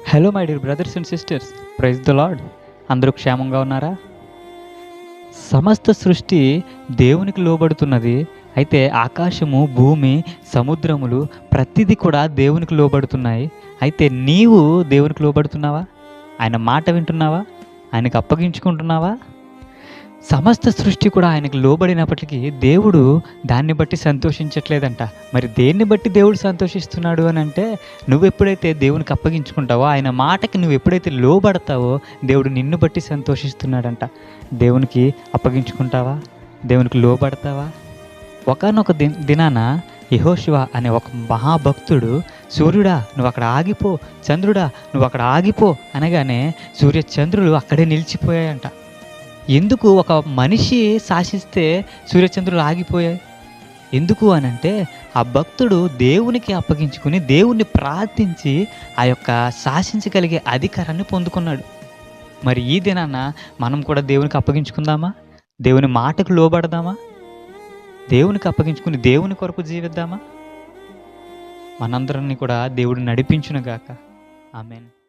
Hello my dear brothers and sisters, praise the Lord. అందరూ క్షేమంగా ఉన్నారా? సమస్త సృష్టి దేవునికి లోబడుతున్నది. అయితే ఆకాశము, భూమి, సముద్రములు ప్రతిదీ కూడా దేవునికి లోబడుతున్నాయి. అయితే నీవు దేవునికి లోబడుతున్నావా? ఆయన మాట వింటున్నావా? ఆయనకు అప్పగించుకుంటున్నావా? సమస్త సృష్టి కూడా ఆయనకు లోబడినప్పటికీ దేవుడు దాన్ని బట్టి సంతోషించట్లేదంట. మరి దేన్ని బట్టి దేవుడు సంతోషిస్తున్నాడు అని అంటే, నువ్వెప్పుడైతే దేవునికి అప్పగించుకుంటావో, ఆయన మాటకి నువ్వెప్పుడైతే లోబడతావో దేవుడు నిన్ను బట్టి సంతోషిస్తున్నాడంట. దేవునికి అప్పగించుకుంటావా? దేవునికి లోబడతావా? ఒకానొక దినాన యెహోషువ అనే ఒక మహాభక్తుడు, సూర్యుడా నువ్వు అక్కడ ఆగిపో, చంద్రుడా నువ్వు అక్కడ ఆగిపో అనగానే సూర్య చంద్రులు అక్కడే నిలిచిపోయాయంట. ఎందుకు ఒక మనిషి శాసిస్తే సూర్యచంద్రులు ఆగిపోయాయి? ఎందుకు అనంటే, ఆ భక్తుడు దేవునికి అప్పగించుకుని దేవుణ్ణి ప్రార్థించి ఆ యొక్క శాసించగలిగే అధికారాన్ని పొందుకున్నాడు. మరి ఈ దినాన మనం కూడా దేవునికి అప్పగించుకుందామా? దేవుని మాటకు లోబడదామా? దేవునికి అప్పగించుకుని దేవుని కొరకు జీవిద్దామా? మనందరిని కూడా దేవుడు నడిపించునుగాక. ఆమేన్.